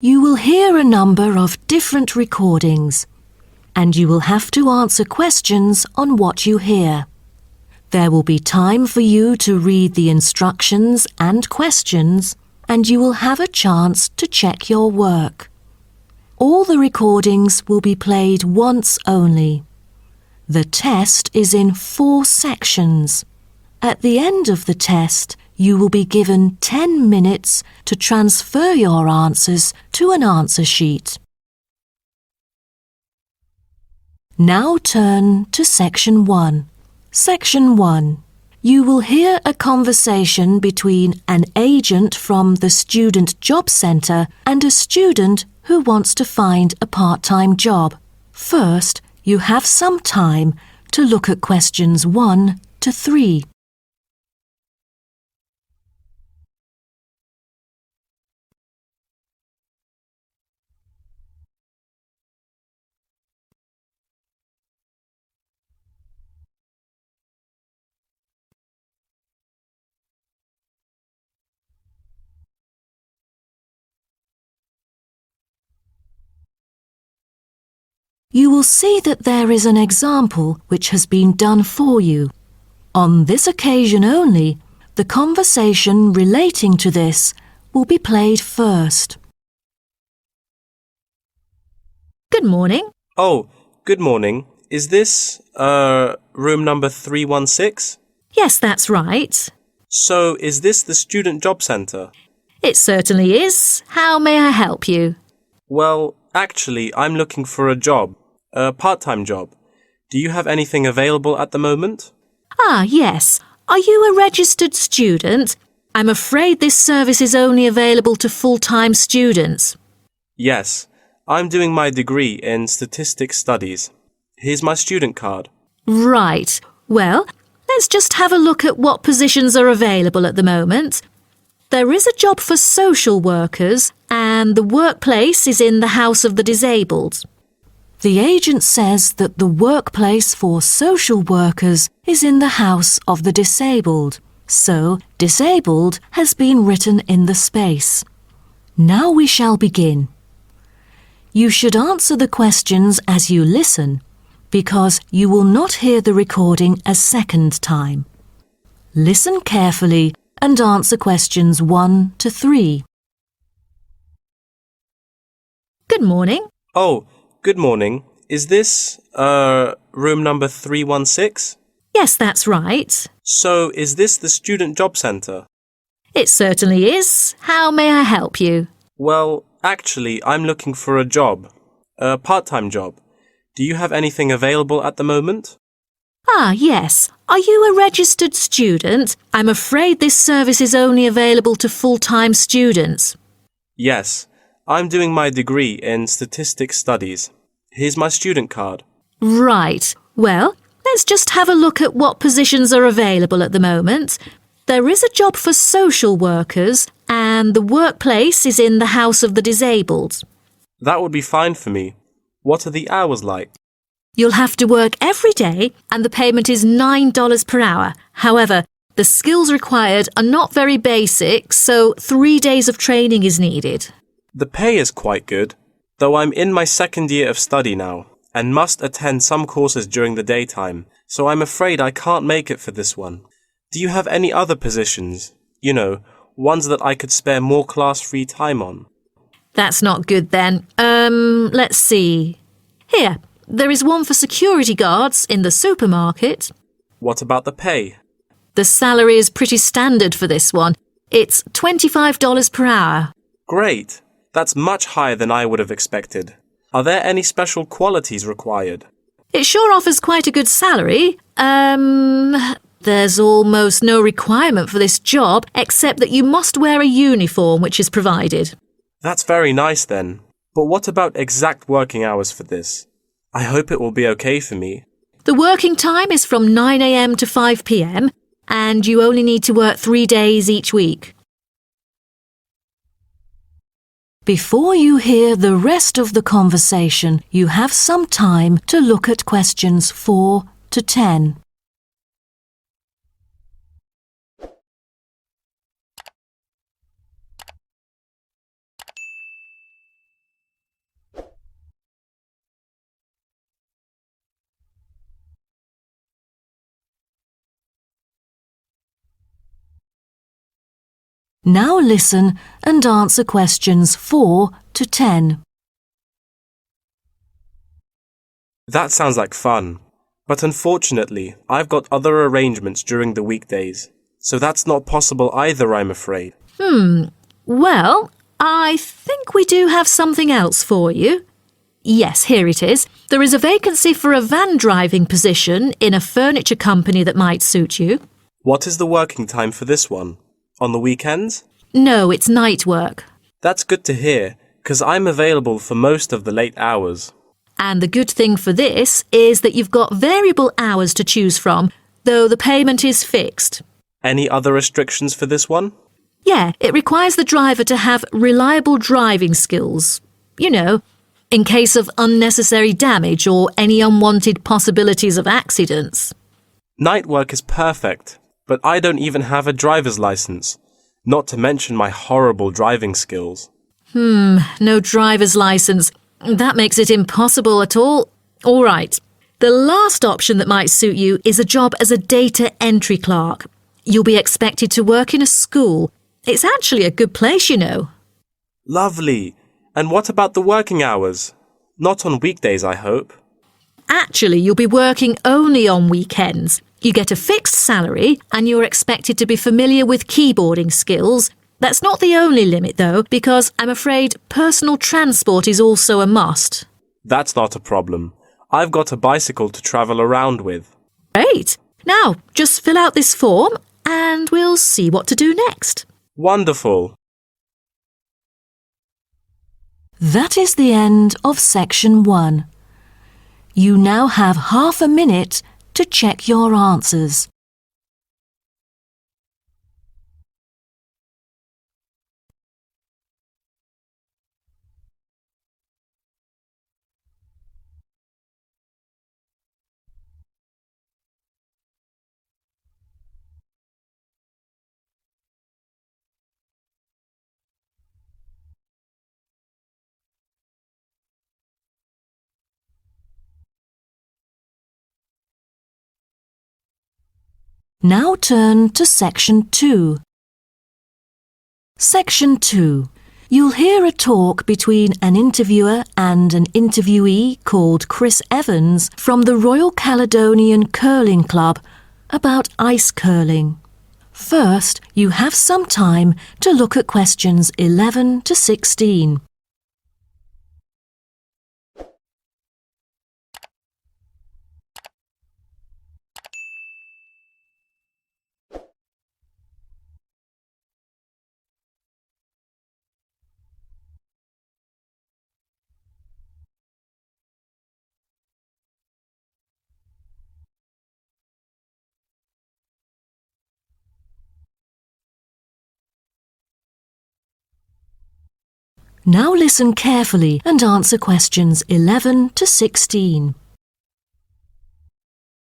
You will hear a number of different recordings, and you will have to answer questions on what you hear. There will be time for you to read the instructions and questions, and you will have a chance to check your work. All the recordings will be played once only. The test is in 4 sections. At the end of the test, you will be given 10 minutes to transfer your answers to an answer sheet. Now turn to Section 1. Section 1. You will hear a conversation between an agent from the Student Job Centre and a student who wants to find a part-time job. First, you have some time to look at questions 1 to 3. You will see that there is an example which has been done for you. On this occasion only, the conversation relating to this will be played first. Good morning. Oh, good morning. Is this, room number 316? Yes, that's right. So, is this the Student Job Centre? It certainly is. How may I help you? Well, actually, I'm looking for a job, a part-time job. Do you have anything available at the moment? Ah, yes. Are you a registered student? I'm afraid this service is only available to full-time students. Yes, I'm doing my degree in statistics studies. Here's my student card. Right. Well, let's just have a look at what positions are available at the moment. There is a job for social workers, and the workplace is in the House of the Disabled. The agent says that the workplace for social workers is in the House of the Disabled, so disabled has been written in the space. Now we shall begin. You should answer the questions as you listen, because you will not hear the recording a second time. Listen carefully and answer questions 1 to 3. Good morning. Oh, good morning. Is this, room number 316? Yes, that's right. So, is this the Student Job Centre? It certainly is. How may I help you? Well, actually, I'm looking for a job, a part-time job. Do you have anything available at the moment? Ah, yes. Are you a registered student? I'm afraid this service is only available to full-time students. Yes, I'm doing my degree in statistics studies. Here's my student card. Right. Well, let's just have a look at what positions are available at the moment. There is a job for social workers, and the workplace is in the House of the Disabled. That would be fine for me. What are the hours like? You'll have to work every day, and the payment is $9 per hour. However, the skills required are not very basic, so 3 days of training is needed. The pay is quite good, though I'm in my second year of study now, and must attend some courses during the daytime, so I'm afraid I can't make it for this one. Do you have any other positions? You know, ones that I could spare more class-free time on? That's not good then. Let's see. Here, there is one for security guards in the supermarket. What about the pay? The salary is pretty standard for this one. It's $25 per hour. Great! That's much higher than I would have expected. Are there any special qualities required? It sure offers quite a good salary. There's almost no requirement for this job except that you must wear a uniform which is provided. That's very nice then. But what about exact working hours for this? I hope it will be okay for me. The working time is from 9 a.m. to 5 p.m. and you only need to work 3 days each week. Before you hear the rest of the conversation, you have some time to look at questions 4 to 10. Now listen and answer questions 4 to 10. That sounds like fun, but unfortunately, I've got other arrangements during the weekdays, so that's not possible either, I'm afraid. Well, I think we do have something else for you. Yes, here it is. There is a vacancy for a van driving position in a furniture company that might suit you. What is the working time for this one? On the weekends? No, it's night work. That's good to hear, 'cause I'm available for most of the late hours. And the good thing for this is that you've got variable hours to choose from, though the payment is fixed. Any other restrictions for this one? Yeah, it requires the driver to have reliable driving skills. You know, in case of unnecessary damage or any unwanted possibilities of accidents. Night work is perfect, but I don't even have a driver's license, not to mention my horrible driving skills. No driver's license. That makes it impossible at all. All right. The last option that might suit you is a job as a data entry clerk. You'll be expected to work in a school. It's actually a good place, you know. Lovely. And what about the working hours? Not on weekdays, I hope. Actually, you'll be working only on weekends. You get a fixed salary and you're expected to be familiar with keyboarding skills. That's not the only limit, though, because I'm afraid personal transport is also a must. That's not a problem. I've got a bicycle to travel around with. Great. Now, just fill out this form and we'll see what to do next. Wonderful. That is the end of section 1. You now have half a minute to check your answers. Now turn to section 2. Section 2. You'll hear a talk between an interviewer and an interviewee called Chris Evans from the Royal Caledonian Curling Club about ice curling. First, you have some time to look at questions 11 to 16. Now listen carefully and answer questions 11 to 16.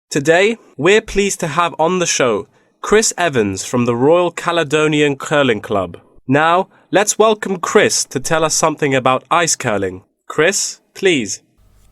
Today, we're pleased to have on the show Chris Evans from the Royal Caledonian Curling Club. Now, let's welcome Chris to tell us something about ice curling. Chris, please.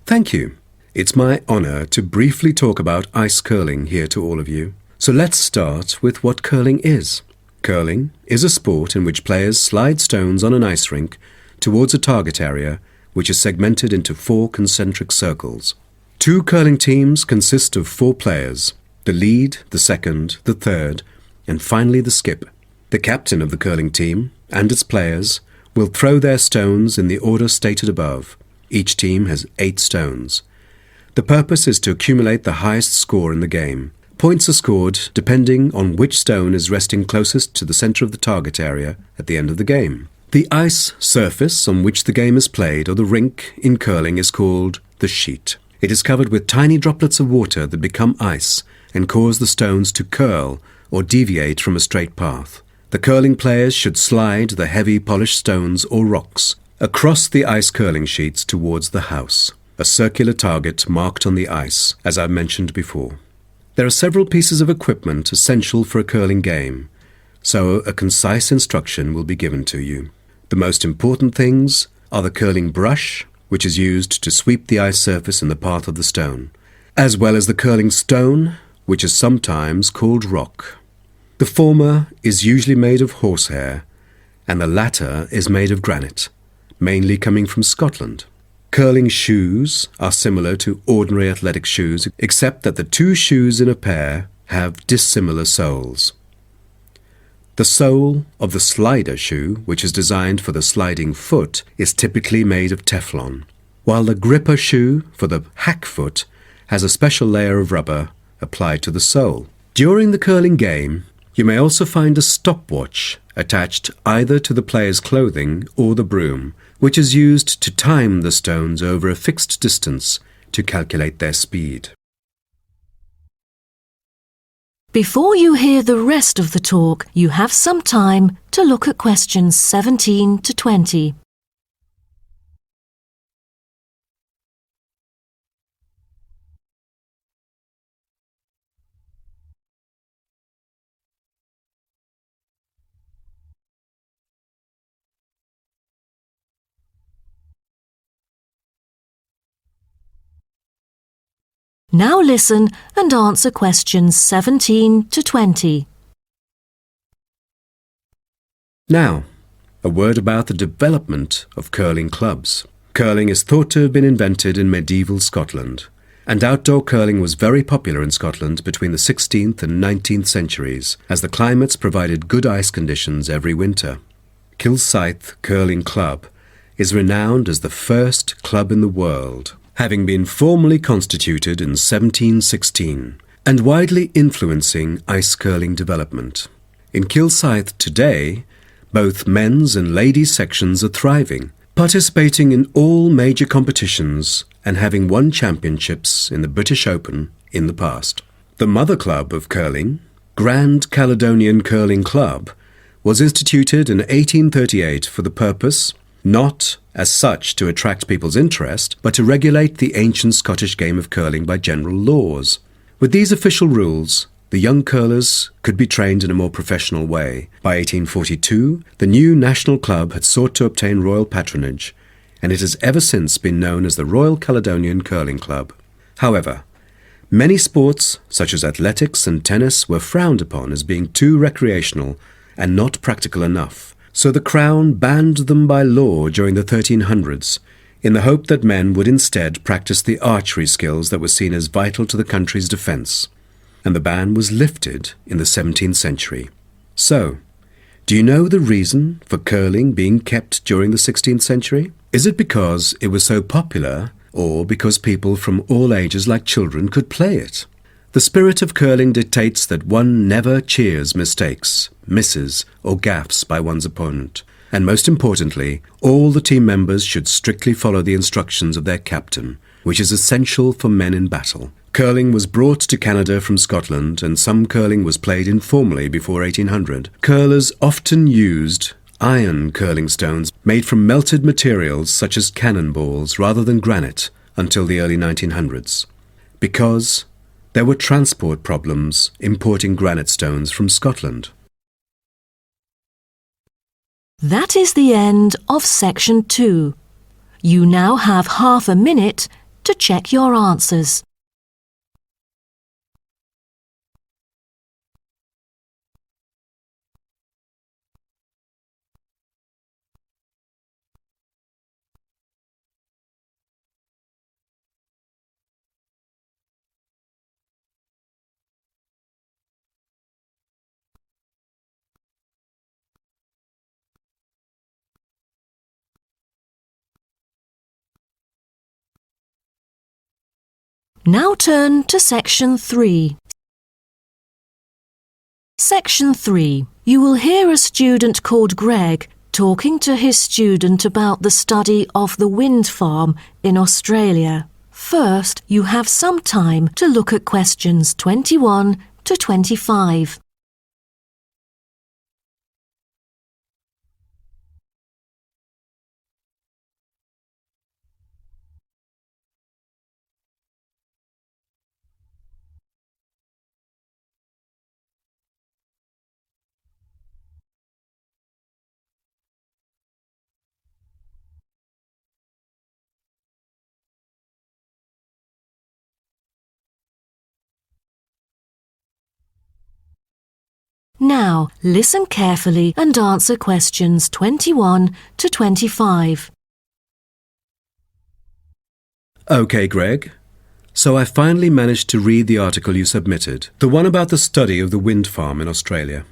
Thank you. It's my honour to briefly talk about ice curling here to all of you. So let's start with what curling is. Curling is a sport in which players slide stones on an ice rink towards a target area which is segmented into 4 concentric circles. 2 curling teams consist of 4 players, the lead, the second, the third, and finally the skip. The captain of the curling team and its players will throw their stones in the order stated above. Each team has 8 stones. The purpose is to accumulate the highest score in the game. Points are scored depending on which stone is resting closest to the centre of the target area at the end of the game. The ice surface on which the game is played, or the rink in curling, is called the sheet. It is covered with tiny droplets of water that become ice and cause the stones to curl or deviate from a straight path. The curling players should slide the heavy polished stones or rocks across the ice curling sheets towards the house, a circular target marked on the ice, as I mentioned before. There are several pieces of equipment essential for a curling game, so a concise instruction will be given to you. The most important things are the curling brush, which is used to sweep the ice surface in the path of the stone, as well as the curling stone, which is sometimes called rock. The former is usually made of horsehair and the latter is made of granite, mainly coming from Scotland. Curling shoes are similar to ordinary athletic shoes, except that the two shoes in a pair have dissimilar soles. The sole of the slider shoe, which is designed for the sliding foot, is typically made of Teflon, while the gripper shoe for the hack foot has a special layer of rubber applied to the sole. During the curling game, you may also find a stopwatch attached either to the player's clothing or the broom, which is used to time the stones over a fixed distance to calculate their speed. Before you hear the rest of the talk, you have some time to look at questions 17 to 20. Now listen and answer questions 17 to 20. Now, a word about the development of curling clubs. Curling is thought to have been invented in medieval Scotland, and outdoor curling was very popular in Scotland between the 16th and 19th centuries, as the climates provided good ice conditions every winter. Kilsyth Curling Club is renowned as the first club in the world, having been formally constituted in 1716, and widely influencing ice curling development. In Kilsyth today, both men's and ladies' sections are thriving, participating in all major competitions and having won championships in the British Open in the past. The mother club of curling, Grand Caledonian Curling Club, was instituted in 1838 for the purpose, not as such to attract people's interest, but to regulate the ancient Scottish game of curling by general laws. With these official rules, the young curlers could be trained in a more professional way. By 1842, the new national club had sought to obtain royal patronage, and it has ever since been known as the Royal Caledonian Curling Club. However, many sports, such as athletics and tennis, were frowned upon as being too recreational and not practical enough. So the Crown banned them by law during the 1300s, in the hope that men would instead practice the archery skills that were seen as vital to the country's defence. And the ban was lifted in the 17th century. So, do you know the reason for curling being kept during the 16th century? Is it because it was so popular, or because people from all ages like children could play it? The spirit of curling dictates that one never cheers mistakes, misses, or gaffes by one's opponent. And most importantly, all the team members should strictly follow the instructions of their captain, which is essential for men in battle. Curling was brought to Canada from Scotland, and some curling was played informally before 1800. Curlers often used iron curling stones made from melted materials such as cannonballs rather than granite until the early 1900s, because there were transport problems importing granite stones from Scotland. That is the end of section 2. You now have half a minute to check your answers. Now turn to section 3. Section 3. You will hear a student called Greg talking to his student about the study of the wind farm in Australia. First, you have some time to look at questions 21 to 25. Now, listen carefully and answer questions 21 to 25. OK, Greg. So I finally managed to read the article you submitted, the one about the study of the wind farm in Australia.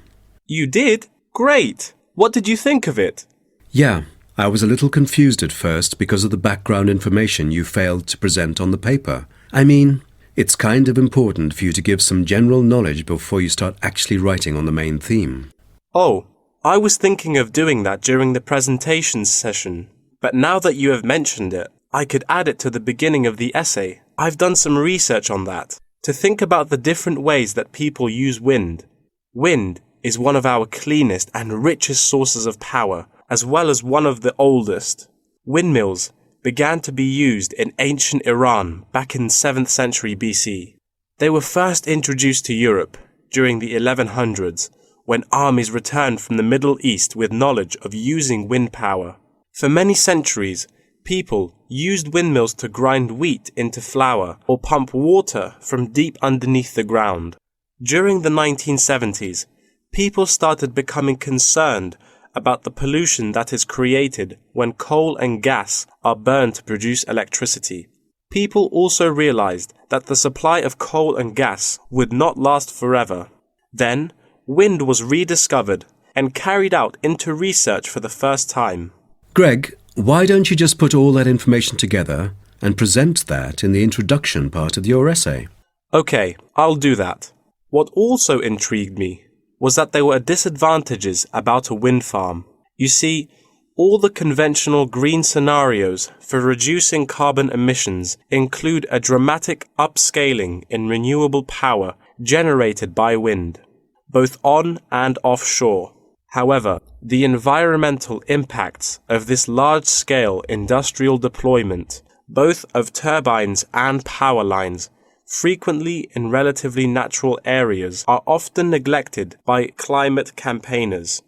You did? Great! What did you think of it? Yeah, I was a little confused at first because of the background information you failed to present on the paper. I mean, it's kind of important for you to give some general knowledge before you start actually writing on the main theme. Oh, I was thinking of doing that during the presentation session. But now that you have mentioned it, I could add it to the beginning of the essay. I've done some research on that, to think about the different ways that people use wind. Wind is one of our cleanest and richest sources of power, as well as one of the oldest. Windmills began to be used in ancient Iran back in 7th century BC. They were first introduced to Europe during the 1100s, when armies returned from the Middle East with knowledge of using wind power. For many centuries, people used windmills to grind wheat into flour or pump water from deep underneath the ground. During the 1970s, people started becoming concerned about the pollution that is created when coal and gas are burned to produce electricity. People also realized that the supply of coal and gas would not last forever. Then, wind was rediscovered and carried out into research for the first time. Greg, why don't you just put all that information together and present that in the introduction part of your essay? Okay, I'll do that. What also intrigued me was that there were disadvantages about a wind farm. You see, all the conventional green scenarios for reducing carbon emissions include a dramatic upscaling in renewable power generated by wind, both on and offshore. However, the environmental impacts of this large-scale industrial deployment, both of turbines and power lines, frequently in relatively natural areas, are often neglected by climate campaigners.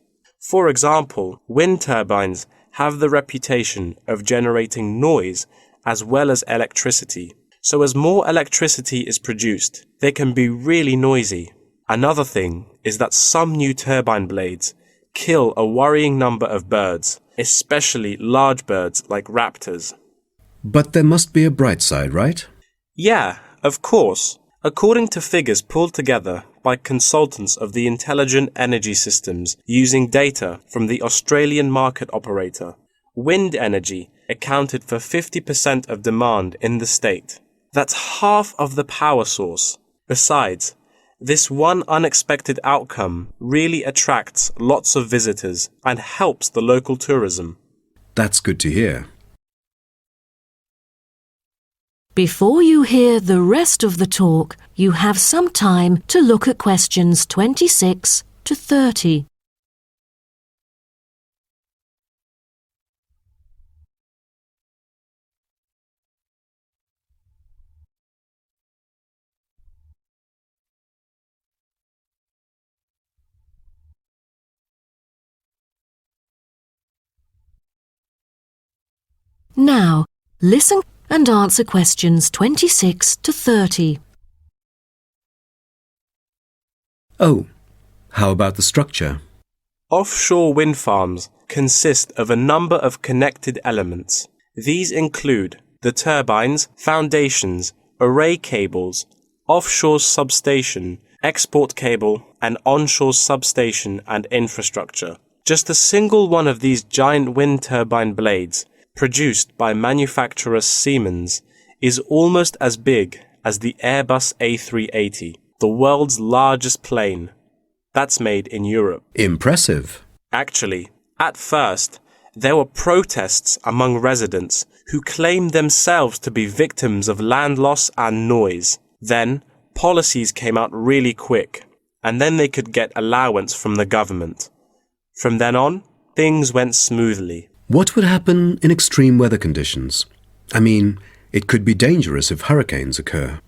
For example, wind turbines have the reputation of generating noise as well as electricity. So as more electricity is produced, they can be really noisy. Another thing is that some new turbine blades kill a worrying number of birds, especially large birds like raptors. But there must be a bright side, right? Yeah, of course. According to figures pulled together by consultants of the Intelligent Energy Systems using data from the Australian market operator, wind energy accounted for 50% of demand in the state. That's half of the power source. Besides, this one unexpected outcome really attracts lots of visitors and helps the local tourism. That's good to hear. Before you hear the rest of the talk, you have some time to look at questions 26 to 30. Now, listen and answer questions 26 to 30. Oh, how about the structure? Offshore wind farms consist of a number of connected elements. These include the turbines, foundations, array cables, offshore substation, export cable, and onshore substation and infrastructure. Just a single one of these giant wind turbine blades, produced by manufacturer Siemens, is almost as big as the Airbus A380, the world's largest plane. That's made in Europe. Impressive. Actually, at first, there were protests among residents who claimed themselves to be victims of land loss and noise. Then, policies came out really quick, and then they could get allowance from the government. From then on, things went smoothly. What would happen in extreme weather conditions? I mean, it could be dangerous if hurricanes occur.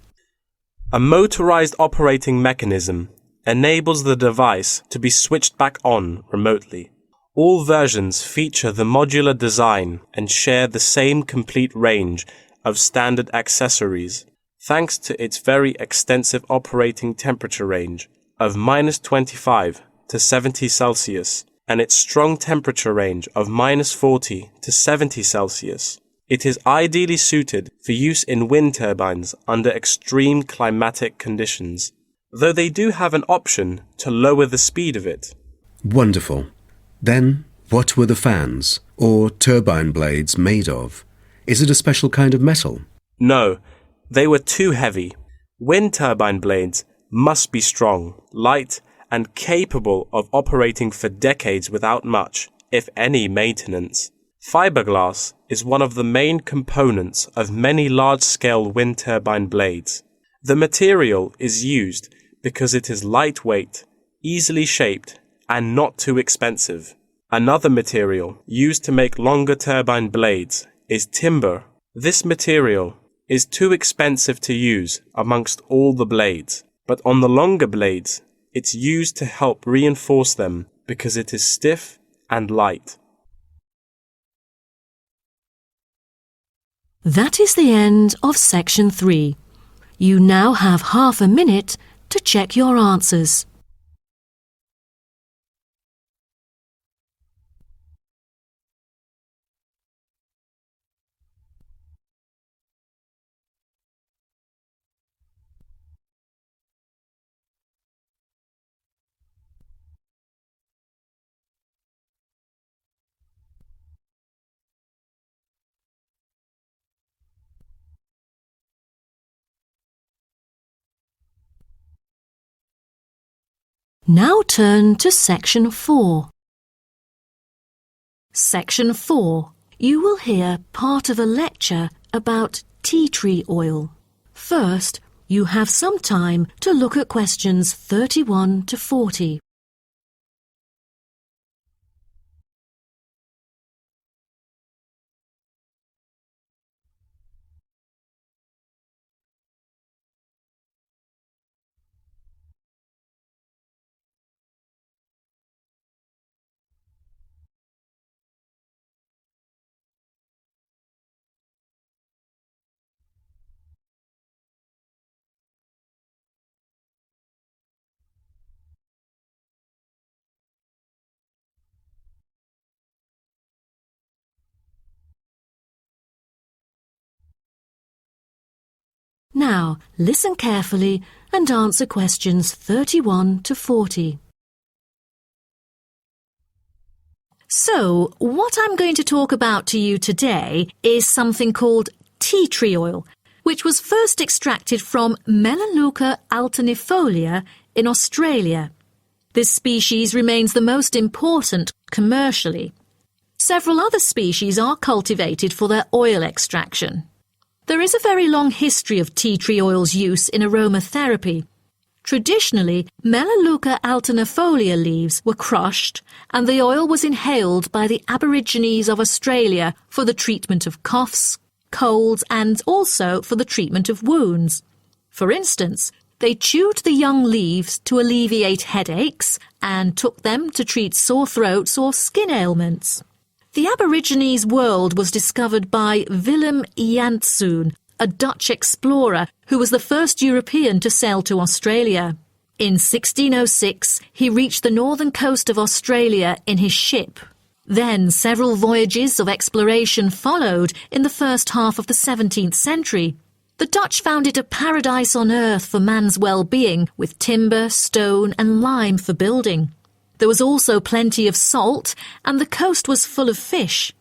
A motorized operating mechanism enables the device to be switched back on remotely. All versions feature the modular design and share the same complete range of standard accessories, thanks to its very extensive operating temperature range of -25 to 70 Celsius, and its strong temperature range of -40 to 70 Celsius. It is ideally suited for use in wind turbines under extreme climatic conditions, though they do have an option to lower the speed of it. Wonderful. Then, what were the fans, or turbine blades, made of? Is it a special kind of metal? No, they were too heavy. Wind turbine blades must be strong, light, and capable of operating for decades without much, if any, maintenance. Fiberglass is one of the main components of many large-scale wind turbine blades. The material is used because it is lightweight, easily shaped, and not too expensive. Another material used to make longer turbine blades is timber. This material is too expensive to use amongst all the blades, but on the longer blades, it's used to help reinforce them because it is stiff and light. That is the end of section 3. You now have half a minute to check your answers. Now turn to section 4. Section 4. You will hear part of a lecture about tea tree oil. First, you have some time to look at questions 31 to 40. Now, listen carefully and answer questions 31 to 40. So, what I'm going to talk about to you today is something called tea tree oil, which was first extracted from Melaleuca alternifolia in Australia. This species remains the most important commercially. Several other species are cultivated for their oil extraction. There is a very long history of tea tree oil's use in aromatherapy. Traditionally, Melaleuca alternifolia leaves were crushed and the oil was inhaled by the Aborigines of Australia for the treatment of coughs, colds and also for the treatment of wounds. For instance, they chewed the young leaves to alleviate headaches and took them to treat sore throats or skin ailments. The Aborigines world was discovered by Willem Janszoon, a Dutch explorer who was the first European to sail to Australia. In 1606, he reached the northern coast of Australia in his ship. Then several voyages of exploration followed in the first half of the 17th century. The Dutch found it a paradise on earth for man's well-being, with timber, stone and lime for building. There was also plenty of salt, and the coast was full of fish.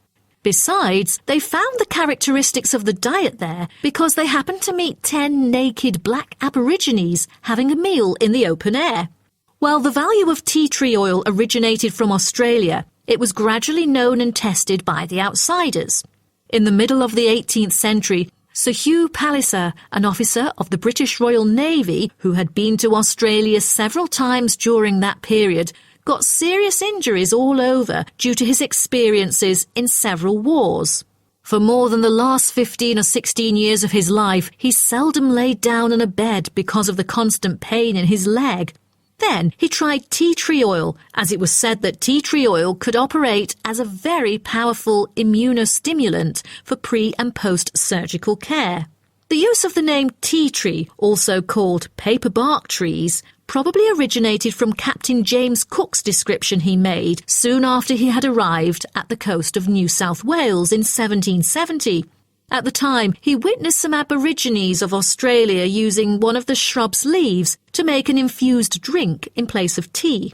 Besides, they found the characteristics of the diet there because they happened to meet 10 naked black Aborigines having a meal in the open air. While the value of tea tree oil originated from Australia, it was gradually known and tested by the outsiders. In the middle of the 18th century, Sir Hugh Palliser, an officer of the British Royal Navy who had been to Australia several times during that period, got serious injuries all over due to his experiences in several wars. For more than the last 15 or 16 years of his life, he seldom laid down on a bed because of the constant pain in his leg. Then he tried tea tree oil, as it was said that tea tree oil could operate as a very powerful immunostimulant for pre- and post-surgical care. The use of the name tea tree, also called paper bark trees, probably originated from Captain James Cook's description he made soon after he had arrived at the coast of New South Wales in 1770. At the time, he witnessed some Aborigines of Australia using one of the shrub's leaves to make an infused drink in place of tea.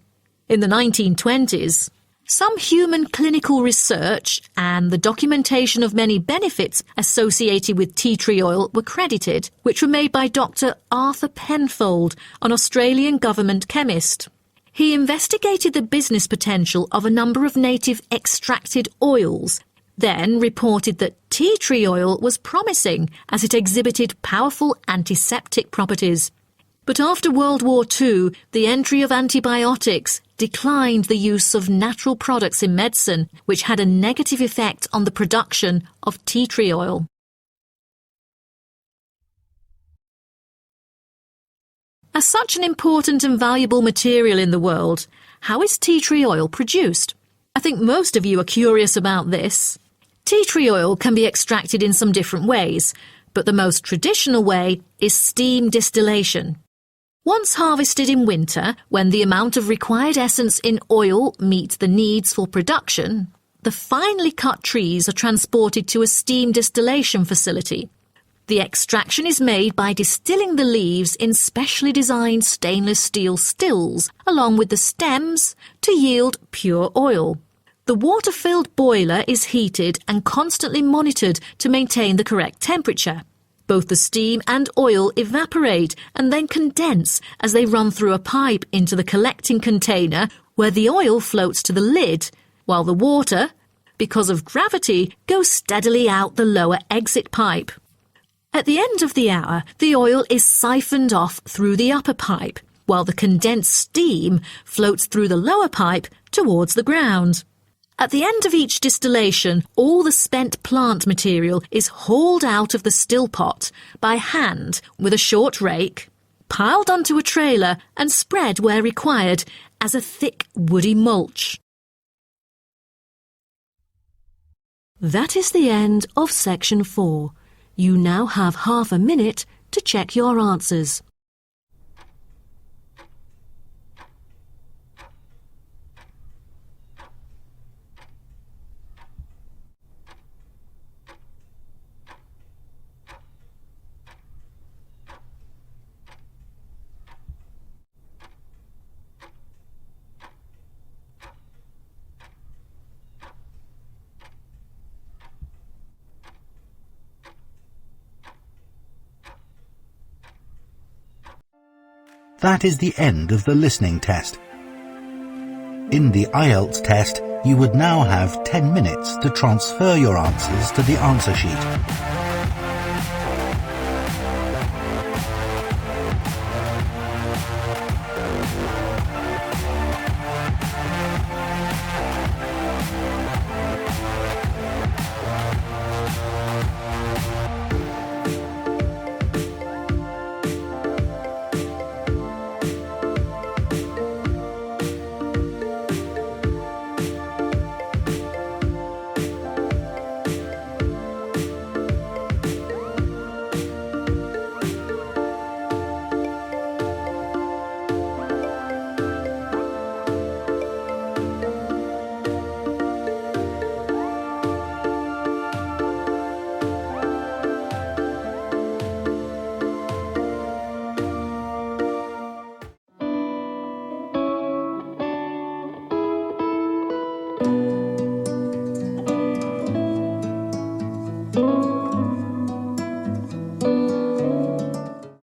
In the 1920s, some human clinical research and the documentation of many benefits associated with tea tree oil were credited, which were made by Dr. Arthur Penfold, an Australian government chemist. He investigated the business potential of a number of native extracted oils, then reported that tea tree oil was promising as it exhibited powerful antiseptic properties. But after World War II, the entry of antibiotics declined the use of natural products in medicine, which had a negative effect on the production of tea tree oil. As such an important and valuable material in the world, how is tea tree oil produced? I think most of you are curious about this. Tea tree oil can be extracted in some different ways, but the most traditional way is steam distillation. Once harvested in winter, when the amount of required essence in oil meets the needs for production, the finely cut trees are transported to a steam distillation facility. The extraction is made by distilling the leaves in specially designed stainless steel stills, along with the stems, to yield pure oil. The water-filled boiler is heated and constantly monitored to maintain the correct temperature. Both the steam and oil evaporate and then condense as they run through a pipe into the collecting container where the oil floats to the lid, while the water, because of gravity, goes steadily out the lower exit pipe. At the end of the hour, the oil is siphoned off through the upper pipe, while the condensed steam floats through the lower pipe towards the ground. At the end of each distillation, all the spent plant material is hauled out of the still pot by hand with a short rake, piled onto a trailer and spread where required as a thick woody mulch. That is the end of section 4. You now have half a minute to check your answers. That is the end of the listening test. In the IELTS test, you would now have 10 minutes to transfer your answers to the answer sheet.